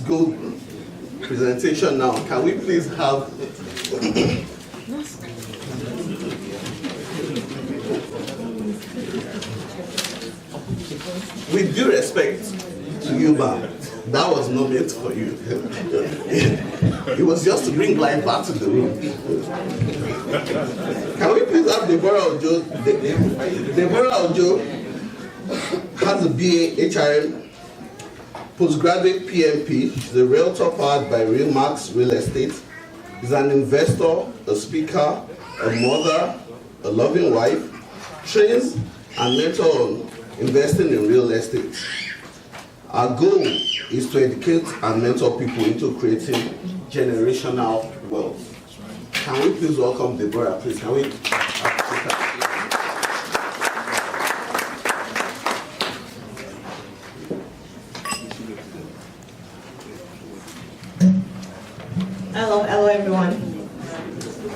go presentation now. Can we please have with due respect to you, but that was not meant for you. It was just to bring life back to the room. Can we please have Deborah Ojo? Deborah Ojo has a BA HRM, postgraduate PMP. She's a realtor powered by Remax Real Estate. She's an investor, a speaker, a mother, a loving wife, trains and mentor on investing in real estate. Our goal is to educate and mentor people into creating generational wealth. Can we please welcome Deborah, please? Can we? Hello everyone.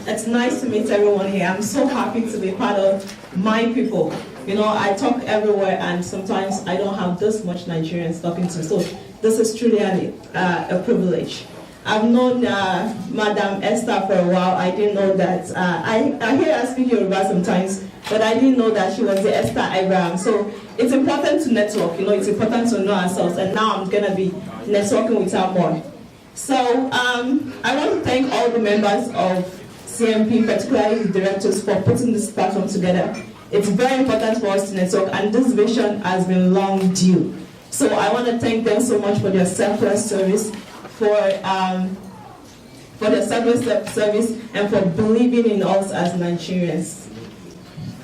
It's nice to meet everyone here. I'm so happy to be part of my people. You know, I talk everywhere and sometimes I don't have this much Nigerians talking to me. So this is truly a privilege. I've known Madam Esther for a while. I didn't know that. I hear her speak Yoruba sometimes, but I didn't know that she was the Esther Abraham. So it's important to network, you know, it's important to know ourselves. And now I'm going to be networking with her more. So I want to thank all the members of CMP, particularly the directors, for putting this platform together. It's very important for us to network, and this vision has been long due. So I want to thank them so much for their selfless service, for their selfless service, and for believing in us as Nigerians.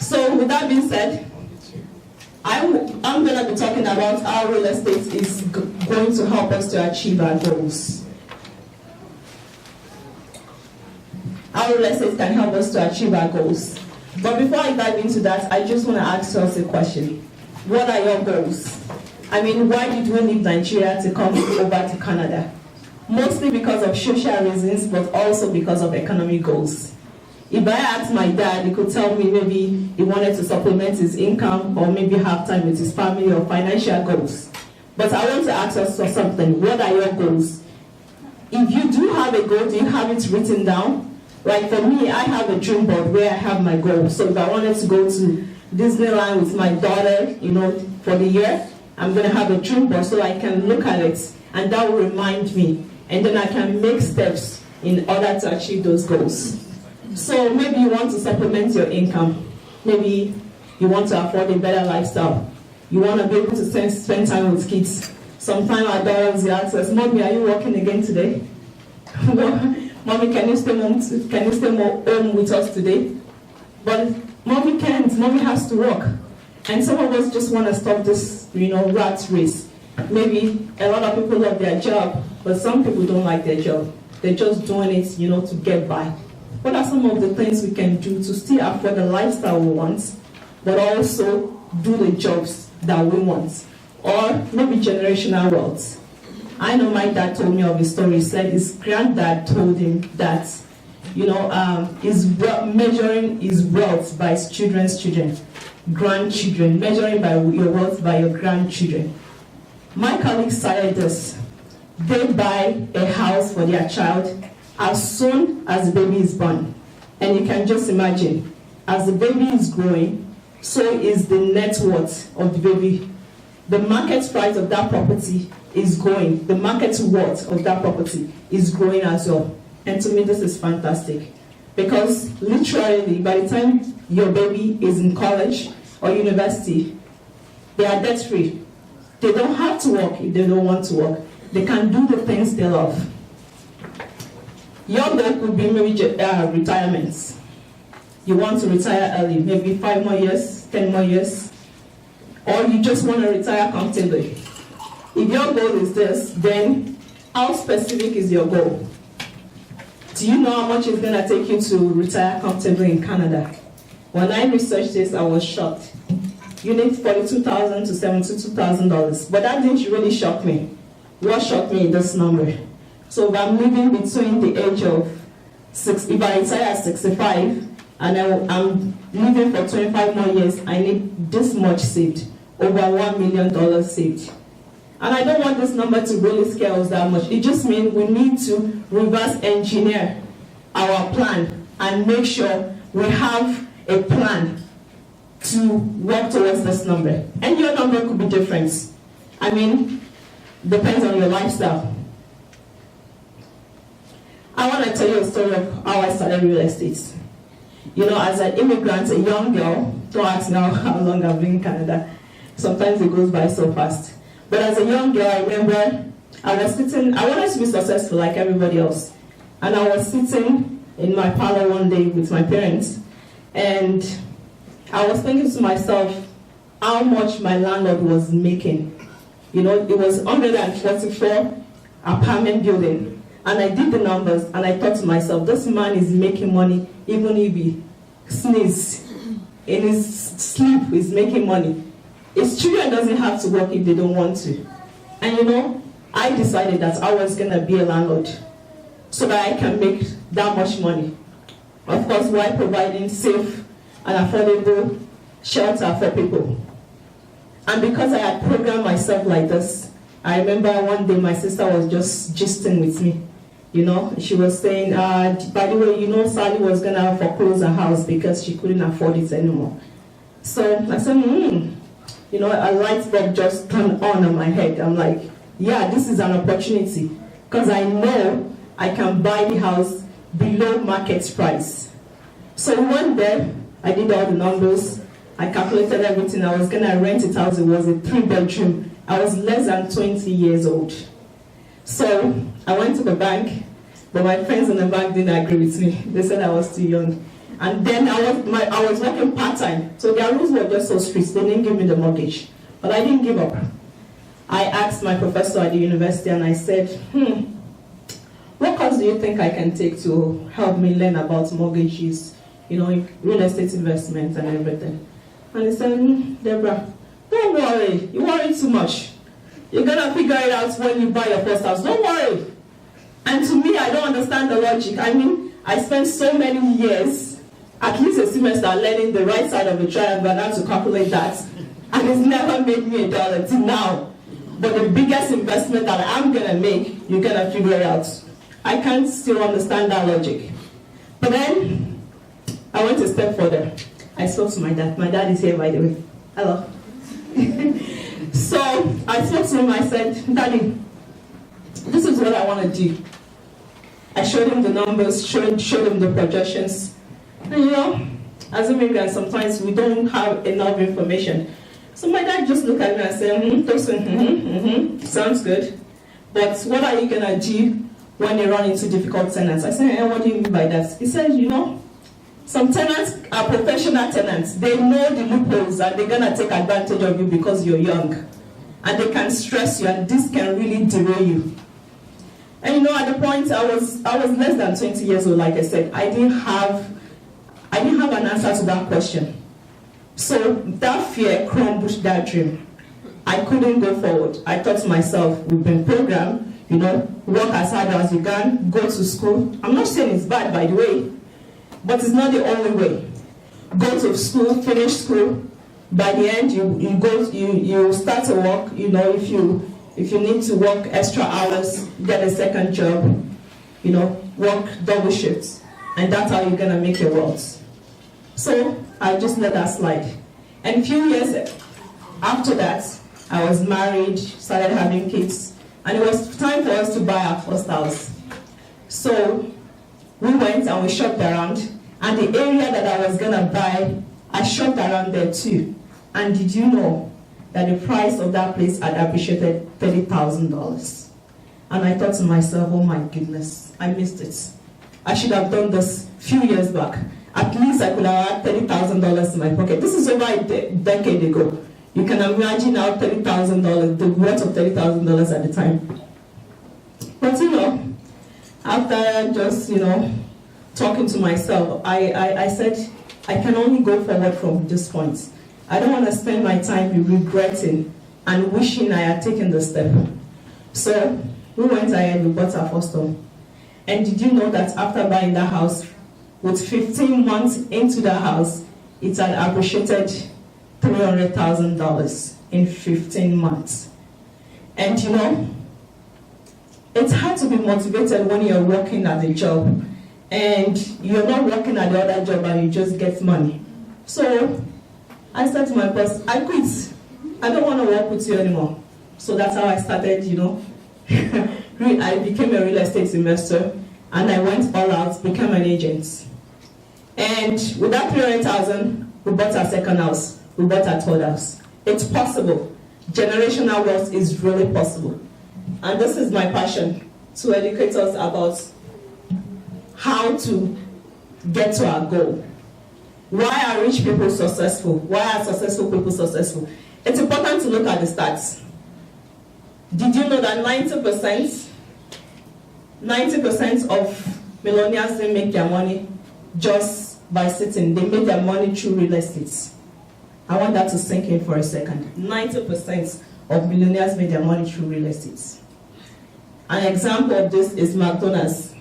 So with that being said, I'm going to be talking about how real estate is going to help us to achieve our goals. How real estate can help us to achieve our goals. But before I dive into that, I just want to ask us a question. What are your goals? I mean, why did we leave Nigeria to come over to Canada? Mostly because of social reasons, but also because of economic goals. If I asked my dad, he could tell me maybe he wanted to supplement his income or maybe have time with his family or financial goals. But I want to ask us for something. What are your goals? If you do have a goal, do you have it written down? Like for me, I have a dream board where I have my goals. So if I wanted to go to Disneyland with my daughter, you know, for the year, I'm going to have a dream board so I can look at it and that will remind me. And then I can make steps in order to achieve those goals. So maybe you want to supplement your income. Maybe you want to afford a better lifestyle. You want to be able to spend time with kids. Sometimes our daughters will ask us, Mommy, are you working again today? Mommy, can you stay home with us today? But Mommy can't. Mommy has to work. And some of us just want to stop this, you know, rat race. Maybe a lot of people love their job, but some people don't like their job. They're just doing it, you know, to get by. What are some of the things we can do to still afford the lifestyle we want, but also do the jobs that we want? Or maybe generational wealth. I know my dad told me of his story. He said his granddad told him that, you know, he's measuring his wealth by his children's children, grandchildren, measuring by your wealth by your grandchildren. My colleagues started this. They buy a house for their child as soon as the baby is born. And you can just imagine, as the baby is growing, so is the net worth of the baby. The market price of that property is growing. The market worth of that property is growing as well. And to me, this is fantastic. Because literally, by the time your baby is in college or university, they are debt-free. They don't have to work if they don't want to work. They can do the things they love. Your goal could be maybe retirement. You want to retire early, maybe 5 more years, 10 more years, or you just want to retire comfortably. If your goal is this, then how specific is your goal? Do you know how much it's going to take you to retire comfortably in Canada? When I researched this, I was shocked. You need $42,000 to $72,000, but that didn't really shock me. What shocked me is this number. So if I'm living between the age of if I retire at 65 and I'm living for 25 more years, I need this much saved, over $1 million saved. And I don't want this number to really scare us that much. It just means we need to reverse engineer our plan and make sure we have a plan to work towards this number. And your number could be different. I mean, depends on your lifestyle. I want to tell you a story of how I started real estate. You know, as an immigrant, a young girl, don't ask now how long I've been in Canada. Sometimes it goes by so fast. But as a young girl, I remember I wanted to be successful like everybody else. And I was sitting in my parlor one day with my parents, and I was thinking to myself how much my landlord was making. You know, it was 144 apartment building. And I did the numbers, and I thought to myself, this man is making money even if he sneezes. In his sleep, he's making money. His children doesn't have to work if they don't want to. And you know, I decided that I was going to be a landlord so that I can make that much money. Of course, while providing safe and affordable shelter for people. And because I had programmed myself like this, I remember one day my sister was just gisting with me. You know, she was saying, by the way, you know, Sally was going to foreclose her house because she couldn't afford it anymore. So I said, you know, a light bulb just turned on in my head. I'm like, yeah, this is an opportunity because I know I can buy the house below market price. So we went there, I did all the numbers, I calculated everything. I was going to rent it out. It was a 3-bedroom. I was less than 20 years old. So I went to the bank, but my friends in the bank didn't agree with me. They said I was too young. And then I was working part-time. So their rules were just so strict. They didn't give me the mortgage. But I didn't give up. I asked my professor at the university and I said, what course do you think I can take to help me learn about mortgages, you know, real estate investment and everything? And he said, Deborah, don't worry. You worry too much. You're going to figure it out when you buy your first house. Don't worry. And to me, I don't understand the logic. I mean, I spent so many years, at least a semester, learning the right side of the triangle and how to calculate that. And it's never made me $1 till now. But the biggest investment that I'm going to make, you're going to figure it out. I can't still understand that logic. But then, I went a step further. I spoke to my dad. My dad is here, by the way. Hello. So I spoke to him. I said, Daddy, this is what I want to do. I showed him the numbers, showed him the projections. And you know, as immigrants, sometimes we don't have enough information. So my dad just looked at me and said, sounds good. But what are you going to do when they run into difficult tenants? I said, what do you mean by that? He said, you know, some tenants are professional tenants. They know the loopholes and they're going to take advantage of you because you're young. And they can stress you, and this can really derail you. And you know, at the point I was less than 20 years old, like I said, I didn't have an answer to that question. So that fear crumbled that dream. I couldn't go forward. I thought to myself, we've been programmed, you know, work as hard as you can, go to school. I'm not saying it's bad, by the way, but it's not the only way. Go to school, finish school. By the end, you start to work. You know, if you need to work extra hours, get a second job. You know, work double shifts, and that's how you're gonna make your wealth. So I just let that slide. And a few years after that, I was married, started having kids, and it was time for us to buy our first house. So we went and we shopped around, and the area that I was gonna buy, I shopped around there too. And did you know that the price of that place had appreciated $30,000? And I thought to myself, oh my goodness, I missed it. I should have done this a few years back. At least I could have had $30,000 in my pocket. This is over a decade ago. You can imagine now $30,000, the worth of $30,000 at the time. But you know, after just, you know, talking to myself, I said, I can only go forward from this point. I don't want to spend my time regretting and wishing I had taken the step. So we went ahead, we bought our first home. And did you know that after buying that house, with 15 months into the house, it had appreciated $300,000 in 15 months. And you know, it's hard to be motivated when you're working at a job and you're not working at the other job and you just get money. So I said to my boss, I quit. I don't want to work with you anymore. So that's how I started, you know. I became a real estate investor and I went all out, became an agent. And with that 300,000, we bought our second house, we bought our third house. It's possible. Generational wealth is really possible. And this is my passion, to educate us about how to get to our goal. Why are rich people successful? Why are successful people successful? It's important to look at the stats. Did you know that 90% of millionaires didn't make their money just by sitting? They made their money through real estate. I want that to sink in for a second. 90% of millionaires made their money through real estate. An example of this is McDonald's.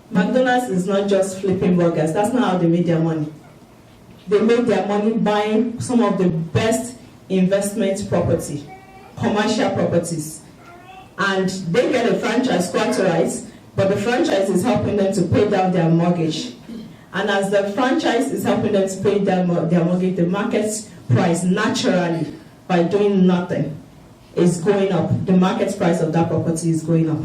McDonald's is not just flipping burgers. That's not how they made their money. They made their money buying some of the best investment property, commercial properties. And they get a franchise, quite right, but the franchise is helping them to pay down their mortgage. And as the franchise is helping them to pay down their mortgage, the market price naturally, by doing nothing, is going up. The market price of that property is going up.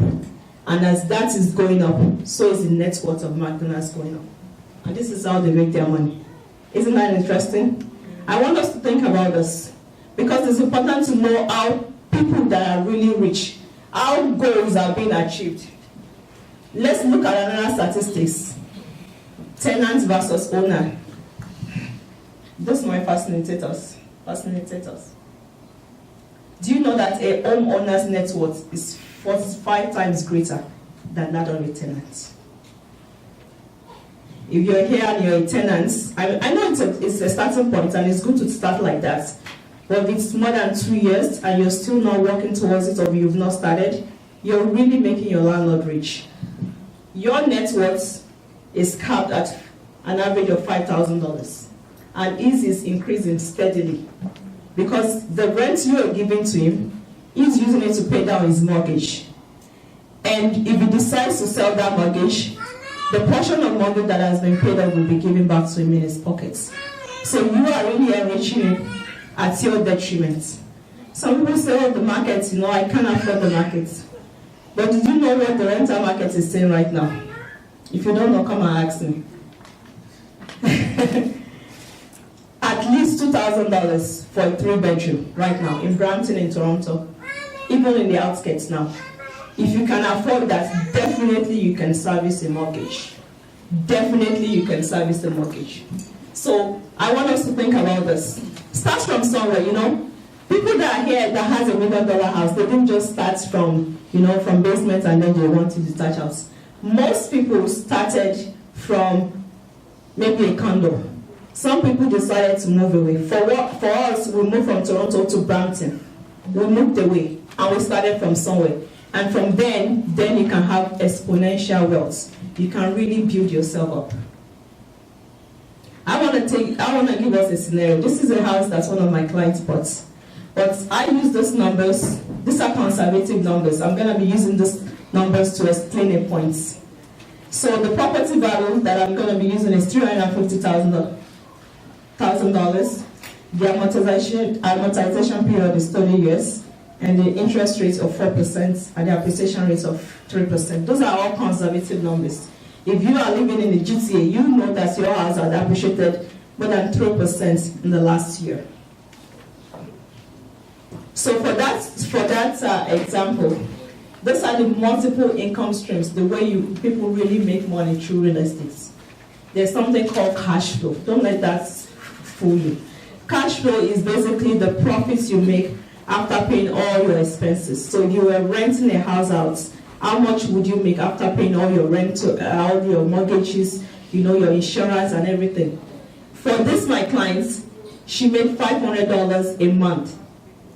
And as that is going up, so is the net worth of McDonald's going up. And this is how they make their money. Isn't that interesting? I want us to think about this, because it's important to know how people that are really rich, how goals are being achieved. Let's look at another statistics. Tenant versus owner. This might fascinate us. Do you know that a homeowner's net worth is 45 times greater than that of a tenant? If you're here and you're a tenant, I know it's a starting point and it's good to start like that. But if it's more than 2 years and you're still not working towards it, or you've not started, you're really making your landlord rich. Your net worth is capped at an average of $5,000. And his is increasing steadily. Because the rent you are giving to him, he's using it to pay down his mortgage. And if he decides to sell that mortgage, the portion of mortgage that has been paid up will be given back to him in his pockets. So you are really enriching him at your detriment. Some people say, oh, the market, you know, I can't afford the market. But did you know what the rental market is saying right now? If you don't know, come and ask me. At least $2,000 for a 3-bedroom right now in Brampton, in Toronto, even in the outskirts now. If you can afford that, definitely you can service a mortgage. Definitely you can service a mortgage. So I want us to think about this. Start from somewhere, you know. People that are here that has $1 million house, they didn't just start from, you know, from basement and then they want to detach house. Most people started from maybe a condo. Some people decided to move away. For us, we moved from Toronto to Brampton. We moved away and we started from somewhere. And from then you can have exponential wealth. You can really build yourself up. I want to give us a scenario. This is a house that's one of my clients bought. But I use these numbers. These are conservative numbers. I'm going to be using these numbers to explain a point. So the property value that I'm going to be using is $350,000. The amortization period is 30 years. And the interest rate of 4% and the appreciation rate of 3%. Those are all conservative numbers. If you are living in the GTA, you know that your house has appreciated more than 3% in the last year. So for that example, those are the multiple income streams, the way people really make money through real estate. There's something called cash flow. Don't let that fool you. Cash flow is basically the profits you make after paying all your expenses. So if you were renting a house out, how much would you make after paying all your rent, all your mortgages, you know, your insurance and everything? For this, my client, she made $500 a month,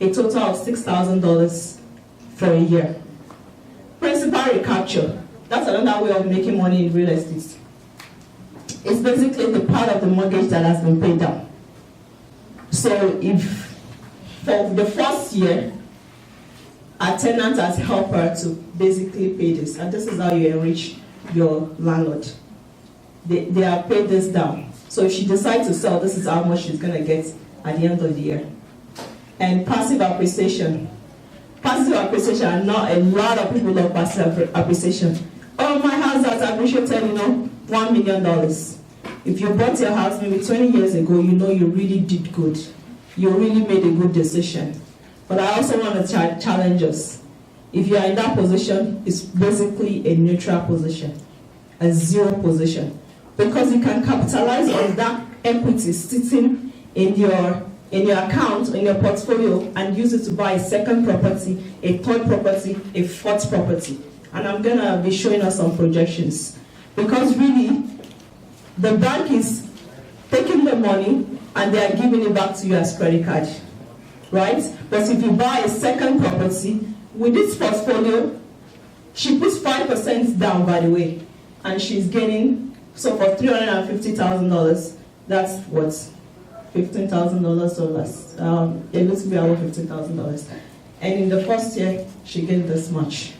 a total of $6,000 for a year. Principal recapture, that's another way of making money in real estate. It's basically the part of the mortgage that has been paid down. So if for the first year, a tenant as helper to basically pay this. And this is how you enrich your landlord. They have paid this down. So if she decides to sell, this is how much she's going to get at the end of the year. And passive appreciation. Passive appreciation, and not a lot of people love passive appreciation. Oh, my house has appreciated, $1 million. If you bought your house maybe 20 years ago, you really did good. You really made a good decision. But I also want to challenge us. If you are in that position, it's basically a neutral position, a zero position. Because you can capitalize on that equity sitting in your account, in your portfolio, and use it to buy a second property, a third property, a fourth property. And I'm going to be showing us some projections. Because really, the bank is taking the money and they are giving it back to you as credit card. Right? But if you buy a second property, with this portfolio, she puts 5% down, by the way, and she's gaining, so for $350,000, that's what? $15,000 or less. It looks to be about $15,000. And in the first year, she gained this much.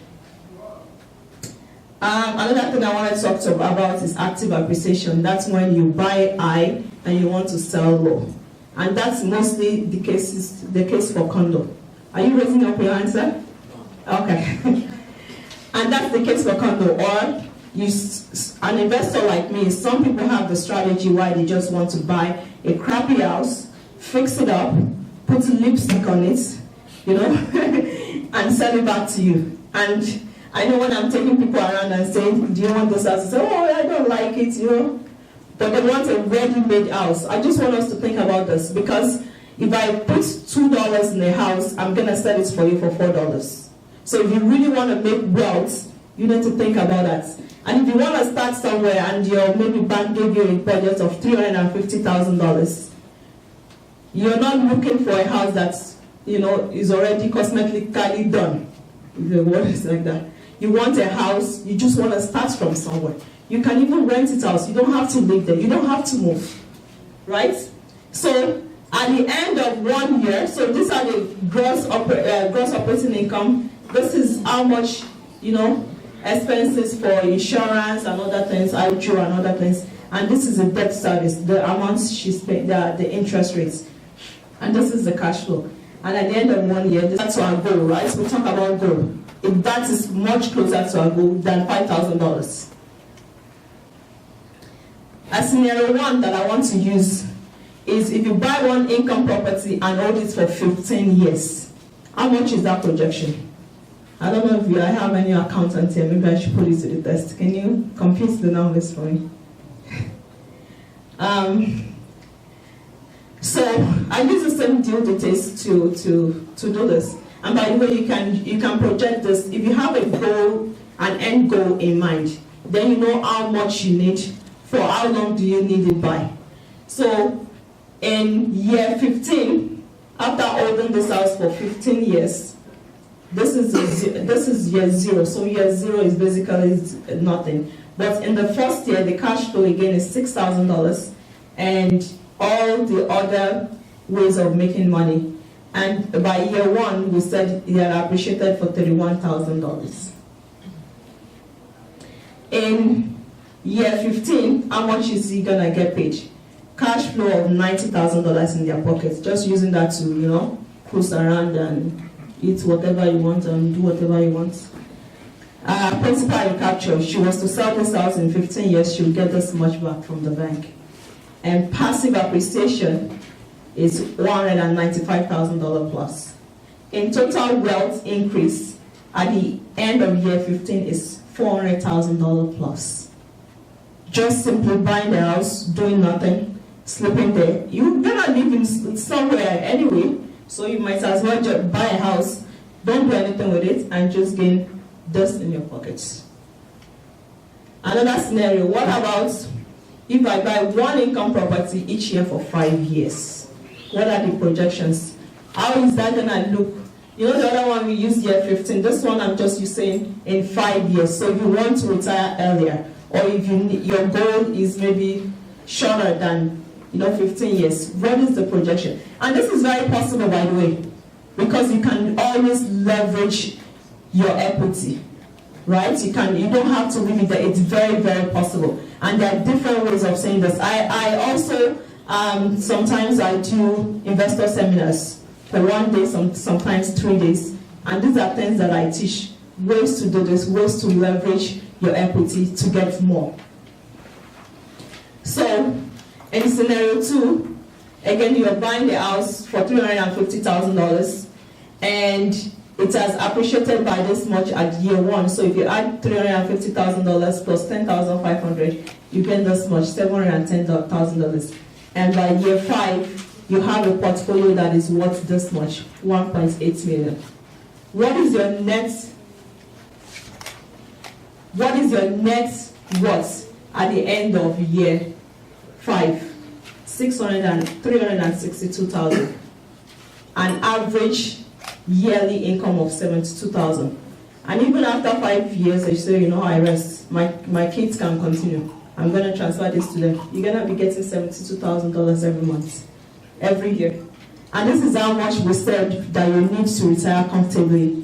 Another thing I want to talk about is active appreciation. That's when you buy high and you want to sell low. And that's mostly the case for condo. Are you raising up your answer? Okay. And that's the case for condo. Or an investor like me, some people have the strategy why they just want to buy a crappy house, fix it up, put lipstick on it, and sell it back to you. And I know when I'm taking people around and saying, do you want this house? They say, oh, I don't like it, But they want a ready-made house. I just want us to think about this, because if I put $2 in a house, I'm going to sell it for you for $4. So if you really want to make wealth, you need to think about that. And if you want to start somewhere and your maybe bank gave you a budget of $350,000, you're not looking for a house that is already cosmetically done. If the word is like that. You want a house, you just want to start from somewhere. You can even rent it out. You don't have to live there. You don't have to move. Right? So at the end of 1 year, so these are the gross operating income. This is how much, expenses for insurance and other things, IQ and other things. And this is the debt service, the amounts she's paid, the interest rates. And this is the cash flow. And at the end of 1 year, that's our goal, right? So we talk about goal. If that is much closer to our goal than $5,000. A scenario one that I want to use is if you buy one income property and hold it for 15 years. How much is that projection? I don't know if I have any accountants here. Maybe I should put it to the test. Can you compute the numbers for me? So I use the same deal details to do this. And by the way, you can project this. If you have a goal, an end goal in mind, then you know how much you need. For how long do you need it by? So in year 15, after holding this house for 15 years, this is year 0. So year 0 is basically nothing. But in the first year, the cash flow again is $6,000, and all the other ways of making money. And by year 1, we said it had appreciated for $31,000. In year 15, how much is he gonna get paid? Cash flow of $90,000 in their pockets, just using that to, cruise around and eat whatever you want and do whatever you want. Principal recapture, she was to sell this house in 15 years, she'll get this much back from the bank. And passive appreciation is $195,000 plus. In total wealth increase at the end of year 15 is $400,000 plus. Just simply buying the house, doing nothing, sleeping there. You're gonna live in somewhere anyway, so you might as well just buy a house, don't do anything with it, and just gain dust in your pockets. Another scenario, what about if I buy one income property each year for 5 years? What are the projections? How is that gonna look? The other one we used year 15. This one I'm just using in 5 years. So if you want to retire earlier, or if your goal is maybe shorter than 15 years, what is the projection? And this is very possible, by the way. because you can always leverage your equity, right? You don't have to leave it there. It's very, very possible. And there are different ways of saying this. I also, sometimes I do investor seminars for 1 day, sometimes 3 days. And these are things that I teach, ways to do this, ways to leverage your equity to get more. So, in scenario 2, again, you're buying the house for $350,000, and it has appreciated by this much at year 1. So if you add $350,000 plus $10,500, you get this much, $710,000. And by year 5, you have a portfolio that is worth this much, $1.8 million. What is your net worth at the end of year 5? $362,000. An average yearly income of $72,000. And even after 5 years, they say, I rest. My kids can continue. I'm going to transfer this to them. You're going to be getting $72,000 every month, every year. And this is how much we said that you need to retire comfortably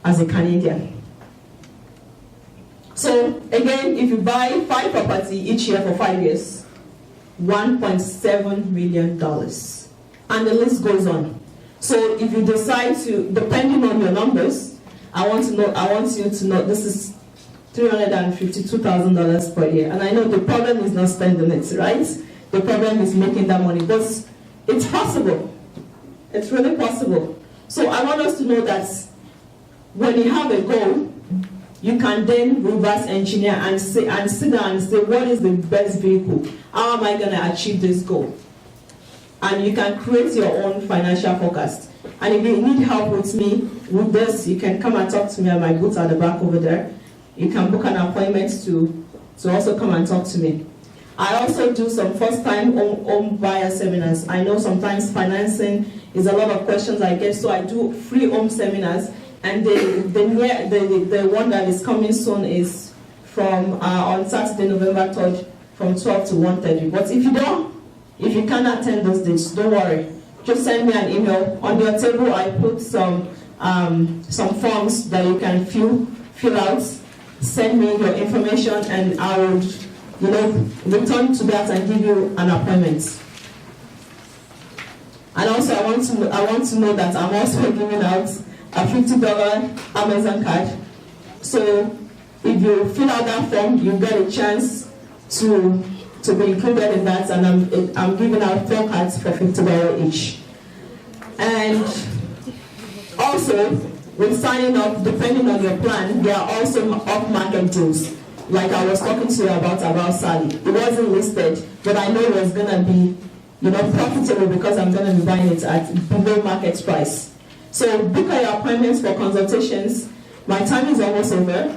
as a Canadian. So again, if you buy 5 property each year for 5 years, $1.7 million. And the list goes on. So if you decide to, depending on your numbers, I want you to know this is $352,000 per year. And I know the problem is not spending it, right? The problem is making that money. But it's possible. It's really possible. So I want us to know that when you have a goal, you can then reverse engineer and sit down and say, what is the best vehicle? How am I going to achieve this goal? And you can create your own financial forecast. And if you need help with me with this, you can come and talk to me at my booth at the back over there. You can book an appointment to also come and talk to me. I also do some first-time home buyer seminars. I know sometimes financing is a lot of questions I get, so I do free home seminars. And the one that is coming soon is from on Saturday, November 3rd, from 12 to 1:30. But if you can't attend those dates, don't worry. Just send me an email. On your table, I put some forms that you can fill out. Send me your information, and I will, return to that and give you an appointment. And also, I want to know that I'm also giving out a $50 Amazon card. So if you fill out that form, you get a chance to be included in that, and I'm giving out 4 cards for $50 each. And also, with signing up, depending on your plan, there are also off-market deals. Like I was talking to you about Sally. It wasn't listed, but I know it was going to be, profitable because I'm going to be buying it at below market price. So book your appointments for consultations. My time is almost over.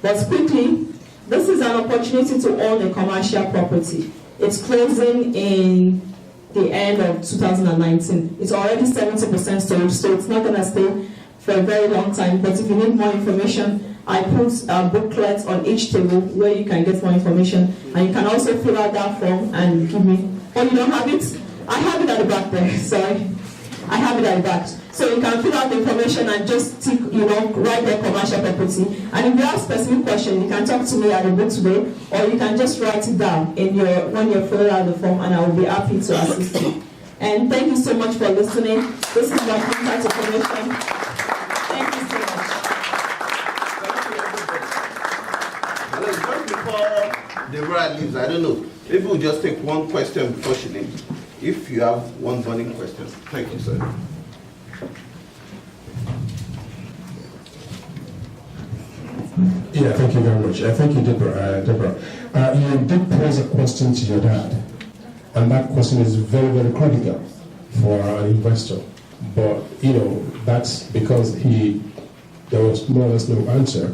But quickly, this is an opportunity to own a commercial property. It's closing in the end of 2019. It's already 70% sold, so it's not going to stay for a very long time. But if you need more information, I put booklets on each table where you can get more information. And you can also fill out that form and give me. Oh, you don't have it? I have it at the back there. Sorry. I have it at the back. So you can fill out the information and just tick, write the commercial property. And if you have specific question, you can talk to me at the booth today, or you can just write it down when you're filling out the form, and I will be happy to assist you. And thank you so much for listening. This is my contact information. Thank you so much. Just before Deborah leaves, I don't know. Maybe we'll just take one question before she leaves. If you have one burning question. Thank you, sir. Yeah, thank you very much. Thank you, Deborah. You did pose a question to your dad, and that question is very, very critical for an investor. But, that's because there was more or less no answer.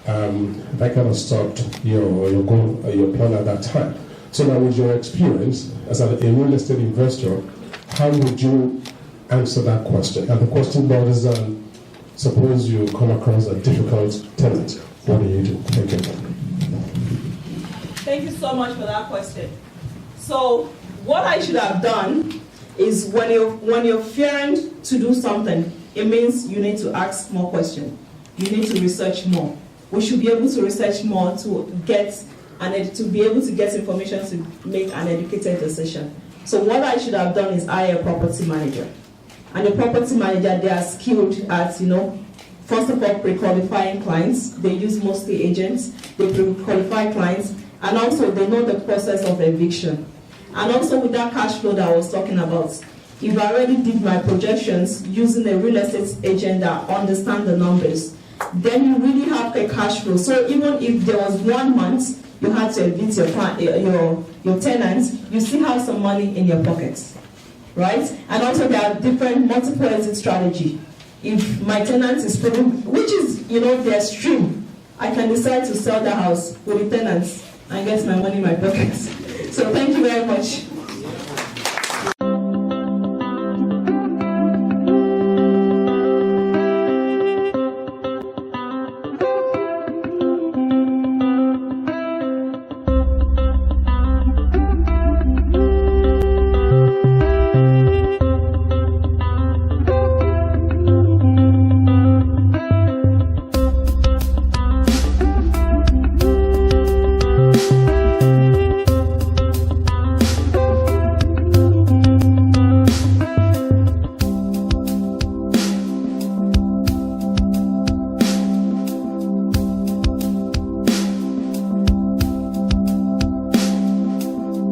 That kind of stopped your goal, your plan at that time. So now, with your experience as a real estate investor, how would you answer that question? And the question boils on, suppose you come across a difficult tenant, what do you do? Thank you. Thank you so much for that question. So what I should have done is when you're fearing to do something, it means you need to ask more questions. You need to research more. We should be able to research more to be able to get information to make an educated decision. So what I should have done is hire a property manager. And the property manager, they are skilled at, first of all, pre-qualifying clients. They use mostly agents. They pre-qualify clients. And also, they know the process of eviction. And also, with that cash flow that I was talking about, if I already did my projections using a real estate agent that understands the numbers, then you really have a cash flow. So even if there was 1 month, you had to evict your tenants, you still have some money in your pockets, right? And also, there are different multiple exit strategy. If my tenant is proven, which is, their stream, I can decide to sell the house with the tenants and get my money in my pockets. So thank you very much.